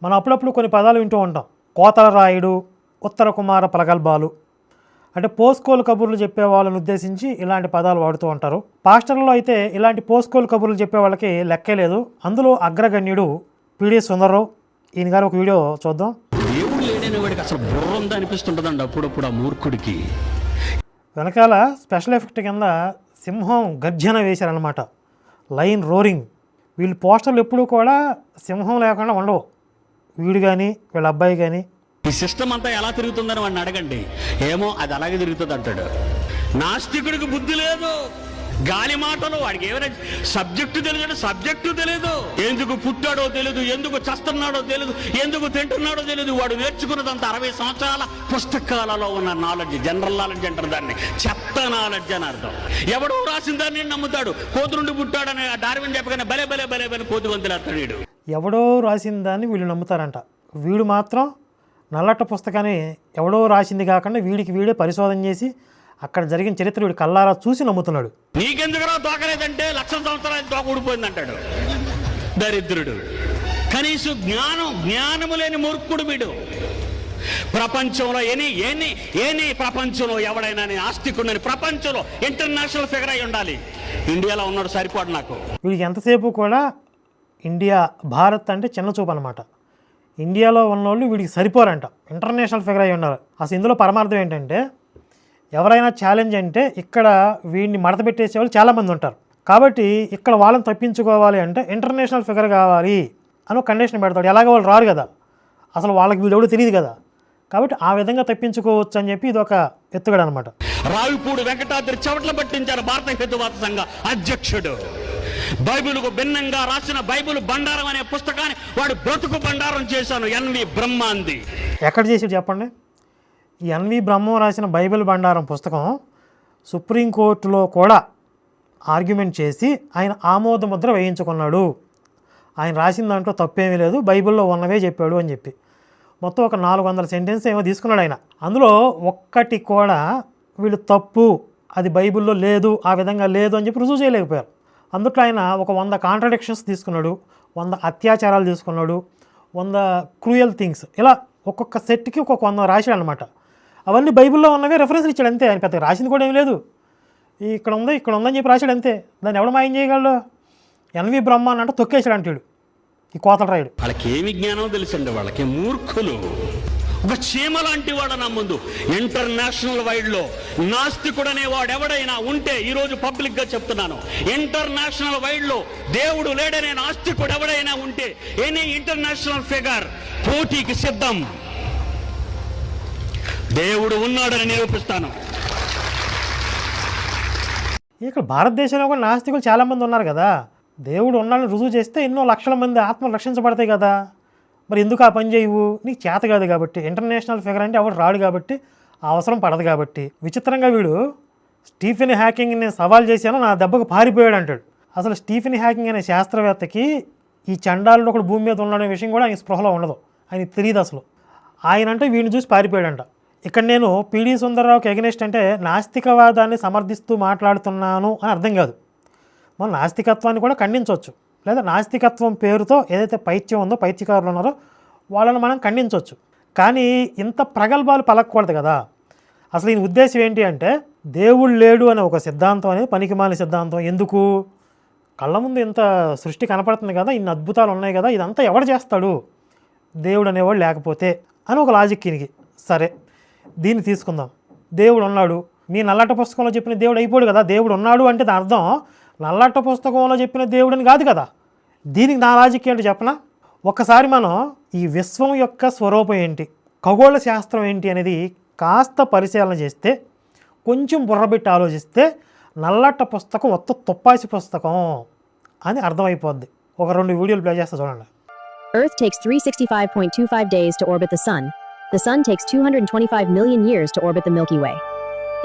మనం అప్పుడప్పుడు కొన్ని పదాలు వింటూ ఉంటాం. కోతల రాయుడు, ఉత్తర కుమార ప్రగల్భాలు, అంటే పోస్కోలు కబుర్లు చెప్పే వాళ్ళని ఉద్దేశించి ఇలాంటి పదాలు వాడుతూ ఉంటారు. పాస్టర్లలో అయితే ఇలాంటి పోస్కోలు కబుర్లు చెప్పే వాళ్ళకి లెక్కే లేదు. అందులో అగ్రగణ్యుడు పిడి సుందరరావు. ఈయన గారు ఒక వీడియో చూద్దాం. దేవుడు లేడని వాడికి అసలు బుర్ర ఉందా అనిపిస్తుంటుందండి అప్పుడప్పుడు ఆ మూర్ఖుడికి. వెనకాల స్పెషల్ ఎఫెక్ట్ కింద సింహం గర్జన వేశారనమాట, లైన్ రోరింగ్. వీళ్ళు పోస్టర్లు ఎప్పుడూ కూడా సింహం లేకుండా ఉండవు. వీడు కానీ వీళ్ళ అబ్బాయి కానీ. ఈ సిస్టమ్ అంతా ఎలా తిరుగుతుందని వాడిని అడగండి, ఏమో అది అలాగే తిరుగుతుంది అంటాడు. నాస్తికుడికి బుద్ధి లేదు, గాలి మాటలు. వాడికి ఏమైనా సబ్జెక్టు తెలియదు, సబ్జెక్టు తెలియదు. ఎందుకు పుట్టాడో తెలియదు, ఎందుకు చస్తున్నాడో తెలియదు, ఎందుకు తింటున్నాడో తెలియదు. వాడు నేర్చుకున్నదంతా 60 సంవత్సరాల పుస్తకాలలో ఉన్న నాలెడ్జ్, జనరల్ నాలెడ్జ్ అంటారు దాన్ని. చెత్త నాలెడ్జ్ అని అర్థం. ఎవడో రాసిన దాన్ని నమ్ముతాడు. కోతురుండి పుట్టాడని డార్విన్ చెప్పగానే భలే భలే భలే భలే కోతి గొంతులేస్తాడు వీడు. ఎవడో రాసిన దాన్ని వీళ్ళు నమ్ముతారంట. వీడు మాత్రం నల్లట్ట పుస్తకాన్ని ఎవడో రాసింది కాకుండా వీడికి వీడే పరిశోధన చేసి అక్కడ జరిగిన చరిత్ర వీడు కల్లారా చూసి నమ్ముతున్నాడు. నీకెందుకురా తోకలేదంటే 1,00,000 సంవత్సరాలు తోక ఊడిపోయిందంటాడు దరిద్రుడు. కనీసం జ్ఞానము లేని మూర్ఖుడు వీడు. ప్రపంచంలో ఏని ప్రపంచంలో ఎవడైనా ఆస్తికుడని ప్రపంచంలో ఇంటర్నేషనల్ ఫిగర్ అయి ఉండాలి. ఇండియాలో ఉన్నాడు సరిపోడు నాకు. వీడికి ఎంతసేపు కూడా ఇండియా, భారత్ అంటే చిన్న చూపు అనమాట. ఇండియాలో ఉన్నోళ్ళు వీడికి సరిపోరంట, ఇంటర్నేషనల్ ఫిగర్ అయి ఉన్నారు. అసలు ఇందులో పరమార్థం ఏంటంటే, ఎవరైనా ఛాలెంజ్ అంటే ఇక్కడ వీడిని మడత పెట్టేసేవాళ్ళు చాలామంది ఉంటారు. కాబట్టి ఇక్కడ వాళ్ళని తప్పించుకోవాలి అంటే ఇంటర్నేషనల్ ఫిగర్ కావాలి అని ఒక కండిషన్ పెడతాడు. ఎలాగో వాళ్ళు రారు కదా, అసలు వాళ్ళకి వీడెవడో తెలియదు కదా. కాబట్టి ఆ విధంగా తప్పించుకోవచ్చు అని చెప్పి ఇది ఒక ఎత్తుగడ అనమాట. రావిపూడి వెంకటాద్రి చెవట్ల పట్టించారు భారత హేతువాద సంఘ అధ్యక్షుడు. బైబిల్కు భిన్నంగా రాసిన బైబిల్ బండారం అనే పుస్తకాన్ని వాడు బ్రతుకు బండారం చేశాను. ఎన్వి బ్రహ్మాంది ఎక్కడ చేసి చెప్పండి. ఈ ఎన్వి బ్రహ్మం రాసిన బైబిల్ బండారం పుస్తకం సుప్రీంకోర్టులో కూడా ఆర్గ్యుమెంట్ చేసి ఆయన ఆమోద ముద్ర వేయించుకున్నాడు. ఆయన రాసిన దాంట్లో తప్పేమీ లేదు, బైబిల్లో ఉన్నవే చెప్పాడు అని చెప్పి. మొత్తం ఒక 400 సెంటెన్స్ ఏమో తీసుకున్నాడు ఆయన. అందులో ఒక్కటి కూడా వీళ్ళు తప్పు, అది బైబిల్లో లేదు, ఆ విధంగా లేదు అని చెప్పి రుజువు చేయలేకపోయారు. అందుట్లో ఆయన ఒక 100 కాంట్రడిక్షన్స్ తీసుకున్నాడు, 100 అత్యాచారాలు తీసుకున్నాడు, 100 క్రూయల్ థింగ్స్, ఇలా ఒక్కొక్క సెట్కి ఒక్కొక్క 100 రాశాడు అనమాట. అవన్నీ బైబిల్లో ఉన్నవే రెఫరెన్స్ ఇచ్చాడు అంతే. ఆయన పెద్దగా రాసింది కూడా ఏం లేదు. ఇక్కడ ఉందని చెప్పి రాశాడు అంతే. దాన్ని ఎవడు మాయం చేయగలడు? ఎన్వి బ్రహ్మాన్ అంటే తొక్కేశాడు అంటాడు ఈ కోతల రాయుడు. వాళ్ళకి ఏమి జ్ఞానం తెలుసండి, వాళ్ళకి మూర్ఖులు. ఒక చీమ లాంటి వాడు నా ముందు. ఇంటర్నేషనల్ వైడ్ లో నాస్తికుడనే వాడు ఎవడైనా ఉంటే, ఈరోజు పబ్లిక్ గా చెప్తున్నాను, ఇంటర్నేషనల్ వైడ్ లో దేవుడు లేడనే నాస్తికుడు ఎవడైనా ఉంటే, ఎనీ ఇంటర్నేషనల్ ఫిగర్ పోటీకి సిద్ధం. దేవుడు ఉన్నాడని నిరూపిస్తాను. ఇక్కడ భారతదేశంలో కూడా నాస్తికులు చాలామంది ఉన్నారు కదా. దేవుడు ఉన్నాడని రుజువు చేస్తే ఎన్నో లక్షల మంది ఆత్మలు రక్షించబడతాయి కదా. మరి ఎందుకు ఆ పని చేయవు? నీకు చేత కాదు కాబట్టి. ఇంటర్నేషనల్ ఫిగర్ అంటే ఎవడు రాడు కాబట్టి, ఆ అవసరం పడదు కాబట్టి. విచిత్రంగా వీడు స్టీఫెన్ హాకింగ్ని సవాల్ చేశాను, నా దెబ్బకు పారిపోయాడు అంటాడు. అసలు స్టీఫెన్ హాకింగ్ అనే శాస్త్రవేత్తకి ఈ చండాలుడు ఒకడు భూమి మీద ఉన్నాడనే విషయం కూడా ఆయన స్పృహలో ఉండదు, ఆయనకి తెలియదు అసలు. ఆయన అంటే వీడిని చూసి పారిపోయాడంట. ఇక్కడ నేను పిడి సుందరరావుకి ఎగనెస్ట్ అంటే నాస్తికవాదాన్ని సమర్థిస్తూ మాట్లాడుతున్నాను అని అర్థం కాదు. మనం నాస్తికత్వాన్ని కూడా ఖండించవచ్చు, లేదా నాస్తికత్వం పేరుతో ఏదైతే పైత్యం ఉందో, పైత్యకారులు ఉన్నారో వాళ్ళని మనం ఖండించవచ్చు. కానీ ఇంత ప్రగల్భాలు పలకూడదు కదా. అసలు ఈయన ఉద్దేశం ఏంటి అంటే, దేవుడు లేడు అనే ఒక సిద్ధాంతం అనేది పనికిమాలిన సిద్ధాంతం. ఎందుకు? కళ్ళ ముందు ఇంత సృష్టి కనపడుతుంది కదా, ఇన్ని అద్భుతాలు ఉన్నాయి కదా, ఇదంతా ఎవడు చేస్తాడు దేవుడు అనేవాడు లేకపోతే అని ఒక లాజిక్ ఈయనకి. సరే, దీన్ని తీసుకుందాం. దేవుడు ఉన్నాడు, మీ నల్లట పుస్తకంలో చెప్పిన దేవుడు అయిపోడు కదా. దేవుడు ఉన్నాడు అంటే దాని అర్థం నల్లట పుస్తకంలో చెప్పిన దేవుడని కాదు కదా. దీనికి నా లాజిక్ ఏంటి చెప్పనా? ఒక్కసారి మనం ఈ విశ్వం యొక్క స్వరూపం ఏంటి, ఖగోళ శాస్త్రం ఏంటి అనేది కాస్త పరిశీలన చేస్తే, కొంచెం బుర్రబెట్టి ఆలోచిస్తే నల్లట పుస్తకం మొత్త తుప్పాసి పుస్తకం అని అర్థమైపోద్ది. ఒక 2 వీడియోలు ప్లే చేస్తా చూడండి. Earth takes 365.25 days to orbit the sun. The sun takes 225 million years to orbit the Milky Way.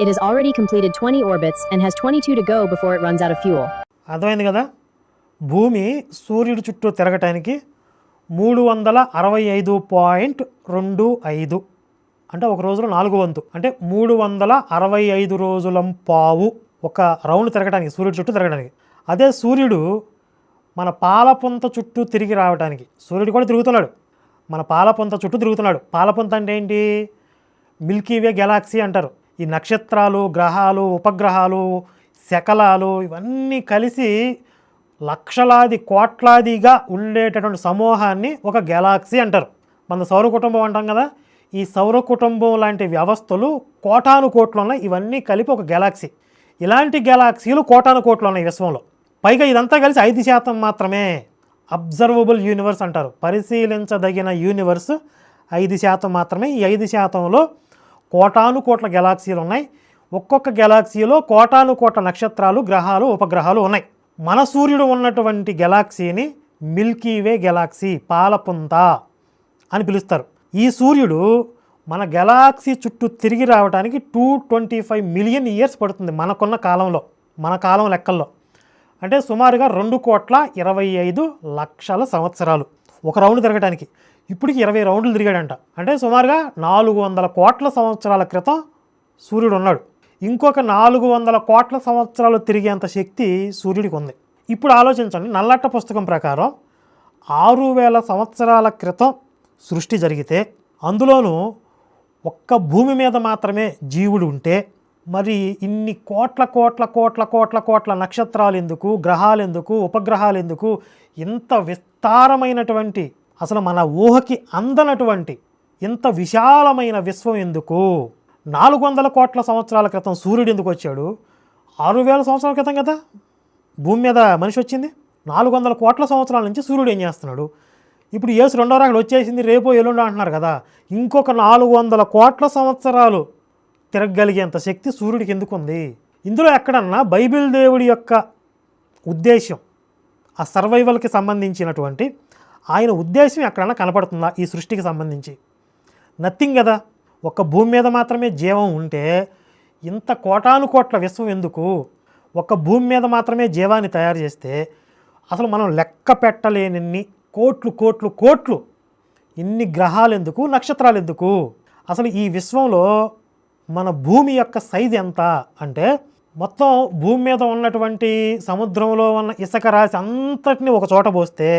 It has already completed 20 orbits and has 22 to go before it runs out of fuel. అర్థమైంది కదా. భూమి సూర్యుడి చుట్టూ తిరగటానికి 365.25 అంటే ఒక రోజులో 4 వంతు అంటే 365 రోజులం పావు ఒక రౌండ్ తిరగడానికి, సూర్యుడి చుట్టూ తిరగడానికి. అదే సూర్యుడు మన పాలపుంత చుట్టూ తిరిగి రావడానికి, సూర్యుడు కూడా తిరుగుతున్నాడు, మన పాలపుంత చుట్టూ తిరుగుతున్నాడు. పాలపుంత అంటే ఏంటి? మిల్కీవే గెలాక్సీ అంటారు. ఈ నక్షత్రాలు, గ్రహాలు, ఉపగ్రహాలు, శకలాలు ఇవన్నీ కలిసి లక్షలాది కోట్లాదిగా ఉండేటటువంటి సమూహాన్ని ఒక గెలాక్సీ అంటారు. మన సౌర కుటుంబం అంటాం కదా, ఈ సౌర కుటుంబం లాంటి వ్యవస్థలు కోటాను కోట్లు ఉన్నాయి. ఇవన్నీ కలిపి ఒక గెలాక్సీ. ఇలాంటి గెలాక్సీలు కోటాను కోట్లు ఉన్నాయి విశ్వంలో. పైగా ఇదంతా కలిసి 5% మాత్రమే. అబ్జర్వబుల్ యూనివర్స్ అంటారు. పరిశీలించదగిన యూనివర్స్ 5% మాత్రమే. ఈ 5%లో కోటాను కోట్ల గెలాక్సీలు ఉన్నాయి. ఒక్కొక్క గెలాక్సీలో కోటాను కోట్ల నక్షత్రాలు, గ్రహాలు, ఉపగ్రహాలు ఉన్నాయి. మన సూర్యుడు ఉన్నటువంటి గెలాక్సీని మిల్కీవే గెలాక్సీ, పాలపుంత అని పిలుస్తారు. ఈ సూర్యుడు మన గెలాక్సీ చుట్టూ తిరిగి రావడానికి 225 మిలియన్ ఇయర్స్ పడుతుంది మనకున్న కాలంలో, మన కాలం లెక్కల్లో. అంటే సుమారుగా 2,25,00,000 సంవత్సరాలు ఒక రౌండ్ తిరగడానికి. ఇప్పటికి 20 రౌండ్లు తిరిగాడంట. అంటే సుమారుగా 400 కోట్ల సంవత్సరాల క్రితం సూర్యుడు ఉన్నాడు. ఇంకొక 400 కోట్ల సంవత్సరాలు తిరిగేంత శక్తి సూర్యుడికి ఉంది. ఇప్పుడు ఆలోచించండి, నల్లట్ట పుస్తకం ప్రకారం 6,000 సంవత్సరాల క్రితం సృష్టి జరిగితే, అందులోనూ ఒక్క భూమి మీద మాత్రమే జీవుడు ఉంటే, మరి ఇన్ని కోట్ల కోట్ల కోట్ల కోట్ల కోట్ల నక్షత్రాలు ఎందుకు, గ్రహాలు ఎందుకు, ఉపగ్రహాలు ఎందుకు, ఇంత విస్తారమైనటువంటి, అసలు మన ఊహకి అందనటువంటి ఇంత విశాలమైన విశ్వం ఎందుకు? 400 కోట్ల సంవత్సరాల క్రితం సూర్యుడు ఎందుకు వచ్చాడు? 6,000 సంవత్సరాల క్రితం కదా భూమి మీద మనిషి వచ్చింది. 400 కోట్ల సంవత్సరాల నుంచి సూర్యుడు ఏం చేస్తున్నాడు? ఇప్పుడు యేసు రెండో రాకడ వచ్చేసింది, రేపో ఎల్లుండో అంటున్నారు కదా. ఇంకొక 400 కోట్ల సంవత్సరాలు తిరగగలిగేంత శక్తి సూర్యుడికి ఎందుకు ఉంది? ఇందులో ఎక్కడన్నా బైబిల్ దేవుడి యొక్క ఉద్దేశం, ఆ సర్వైవల్కి సంబంధించినటువంటి ఆయన ఉద్దేశం ఎక్కడన్నా కనపడుతుందా ఈ సృష్టికి సంబంధించి? నథింగ్ కదా. ఒక భూమి మీద మాత్రమే జీవం ఉంటే ఇంత కోటాను కోట్ల విశ్వం ఎందుకు? ఒక భూమి మీద మాత్రమే జీవాన్ని తయారు చేస్తే అసలు మనం లెక్క పెట్టలేనన్ని కోట్లు కోట్లు కోట్లు ఇన్ని గ్రహాలు ఎందుకు, నక్షత్రాలు ఎందుకు? అసలు ఈ విశ్వంలో మన భూమి యొక్క సైజు ఎంత అంటే, మొత్తం భూమి మీద ఉన్నటువంటి సముద్రంలో ఉన్న ఇసుక రాశి అంతటిని ఒక చోట పోస్తే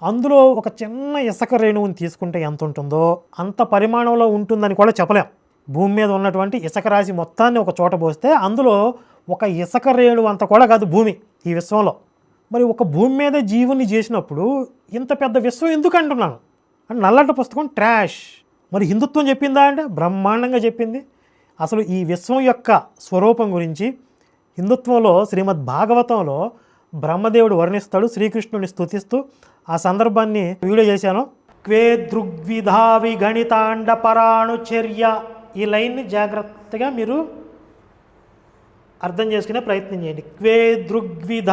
అందులో ఒక చిన్న ఇసుక రేణువుని తీసుకుంటే ఎంత ఉంటుందో అంత పరిమాణంలో ఉంటుందని కూడా చెప్పలేం. భూమి మీద ఉన్నటువంటి ఇసుక రాశి మొత్తాన్ని ఒక చోట పోస్తే అందులో ఒక ఇసుక రేణువు అంత కూడా కాదు భూమి ఈ విశ్వంలో. మరి ఒక భూమి మీద జీవుని చేసినప్పుడు ఇంత పెద్ద విశ్వం ఎందుకు అంటున్నాను అంటే, నల్లట పుస్తకం ట్రాష్. మరి హిందుత్వం చెప్పిందా అంటే బ్రహ్మాండంగా చెప్పింది. అసలు ఈ విశ్వం యొక్క స్వరూపం గురించి హిందుత్వంలో శ్రీమద్ భాగవతంలో బ్రహ్మదేవుడు వర్ణిస్తాడు శ్రీకృష్ణుని స్తుతిస్తూ. ఆ సందర్భాన్ని వీడియో చేశాను. క్వే దృగ్విధా విగణితాండ పరాణుచర్య, ఈ లైన్ని జాగ్రత్తగా మీరు అర్థం చేసుకునే ప్రయత్నం చేయండి. క్వే దృగ్విధ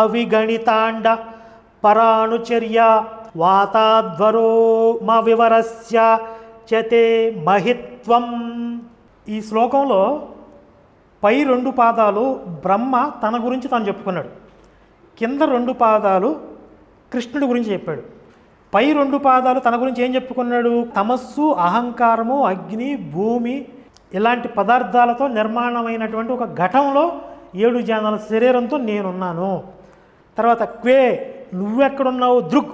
అవిగణితాండ పరాణుచర్య వాతాధ్వరో మ వివరస్య చతే మహిత్వం. ఈ శ్లోకంలో పై 2 పాదాలు బ్రహ్మ తన గురించి తాను చెప్పుకున్నాడు, కింద 2 పాదాలు కృష్ణుడి గురించి చెప్పాడు. పై 2 పాదాలు తన గురించి ఏం చెప్పుకున్నాడు? తమస్సు, అహంకారము, అగ్ని, భూమి ఇలాంటి పదార్థాలతో నిర్మాణమైనటువంటి ఒక ఘటంలో 7 జానాల శరీరంతో నేనున్నాను. తర్వాత క్వే, నువ్వెక్కడున్నావు? దృగ్,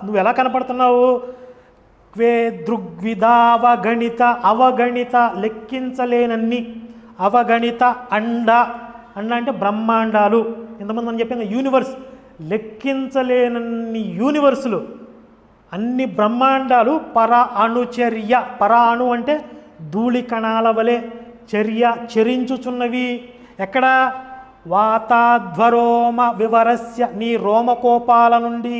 నువ్వు ఎలా కనపడుతున్నావు? క్వే దృగ్విధావగణిత, అవగణిత లెక్కించలేనన్ని, అవగణిత అండ, అండ అంటే బ్రహ్మాండాలు. ఇంతమంది మనం చెప్పింది యూనివర్స్, లెక్కించలేనన్ని యూనివర్సులు, అన్ని బ్రహ్మాండాలు పర అణుచర్య. పర అణు అంటే ధూళి కణాల వలె, చర్య చరించుచున్నవి. ఎక్కడ? వాతాధ్వరోమ వివరస్య, నీ రోమకోపాల నుండి,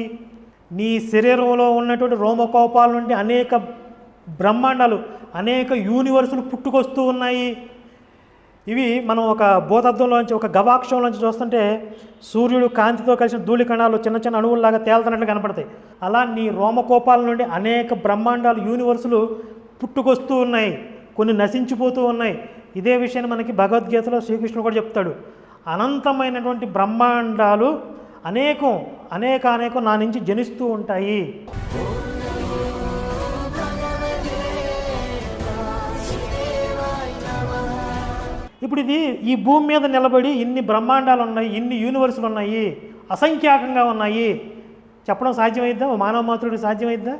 నీ శరీరంలో ఉన్నటువంటి రోమకోపాల నుండి అనేక బ్రహ్మాండాలు, అనేక యూనివర్సులు పుట్టుకొస్తూ ఉన్నాయి. ఇవి మనం ఒక భూతత్వంలోంచి, ఒక గవాక్షంలోంచి చూస్తుంటే సూర్యుడు కాంతితో కలిసిన ధూళి కణాలు చిన్న చిన్న అణువుల్లాగా తేలుతున్నట్లు కనపడతాయి. అలా నీ రోమకోపాల నుండి అనేక బ్రహ్మాండాలు, యూనివర్సులు పుట్టుకొస్తూ ఉన్నాయి, కొన్ని నశించిపోతూ ఉన్నాయి. ఇదే విషయాన్ని మనకి భగవద్గీతలో శ్రీకృష్ణుడు కూడా చెప్తాడు. అనంతమైనటువంటి బ్రహ్మాండాలు అనేకం అనేకం నా నుంచి జనిస్తూ ఉంటాయి. ఇప్పుడు ఇది ఈ భూమి మీద నిలబడి ఇన్ని బ్రహ్మాండాలు ఉన్నాయి, ఇన్ని యూనివర్సులు ఉన్నాయి, అసంఖ్యాకంగా ఉన్నాయి, చెప్పడం సాధ్యమైద్దా? మానవ మాతృడికి సాధ్యమైద్దా?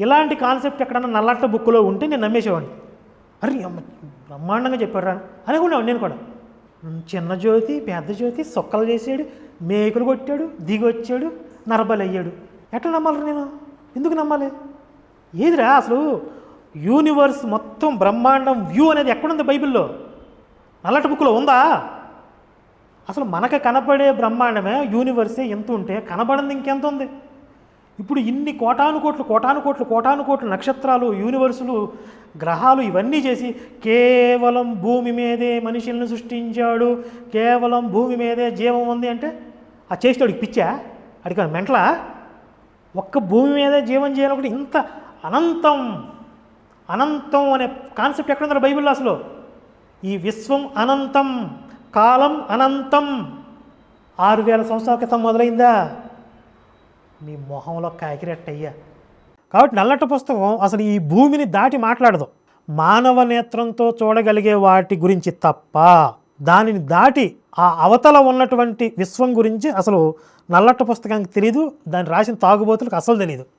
ఇలాంటి కాన్సెప్ట్ ఎక్కడన్నా నల్లట్ట బుక్లో ఉంటే నేను నమ్మేసేవాడిని. అరే అమ్మ బ్రహ్మాండంగా చెప్పాడు అనుకునేవాడు నేను కూడా. చిన్న జ్యోతి పెద్ద జ్యోతి సొక్కలు చేసాడు, మేకులు కొట్టాడు, దిగొచ్చాడు, నరబలి అయ్యాడు. ఎట్లా నమ్మాలి నేను? ఎందుకు నమ్మాలి? ఏదిరా అసలు యూనివర్స్ మొత్తం బ్రహ్మాండం వ్యూ అనేది ఎక్కడుంది బైబిల్లో? నల్లటి బుక్లో ఉందా? అసలు మనకు కనపడే బ్రహ్మాండమే యూనివర్సే ఎంత ఉంటే కనబడింది ఇంకెంత ఉంది? ఇప్పుడు ఇన్ని కోటాను కోట్లు నక్షత్రాలు, యూనివర్సులు, గ్రహాలు ఇవన్నీ చేసి కేవలం భూమి మీదే మనుషుల్ని సృష్టించాడు, కేవలం భూమి మీదే జీవం ఉంది అంటే ఆ చేసేవాడికి పిచ్చా? అడిగా మెంటలా? ఒక్క భూమి మీదే జీవం చేయాలనుకుంటే ఇంత అనంతం అనే కాన్సెప్ట్ ఎక్కడుందో బైబిల్లో? అసలు ఈ విశ్వం అనంతం, కాలం అనంతం. 6000 సంవత్సరాల క్రితం మొదలైందా? మీ మొహంలో కాకిరెట్టయ్యా. కాబట్టి నల్లట పుస్తకం అసలు ఈ భూమిని దాటి మాట్లాడదు. మానవ నేత్రంతో చూడగలిగే వాటి గురించి తప్ప దానిని దాటి ఆ అవతల ఉన్నటువంటి విశ్వం గురించి అసలు నల్లట పుస్తకానికి తెలియదు. దాన్ని రాసిన తాగుబోతులకు అసలు తెలియదు.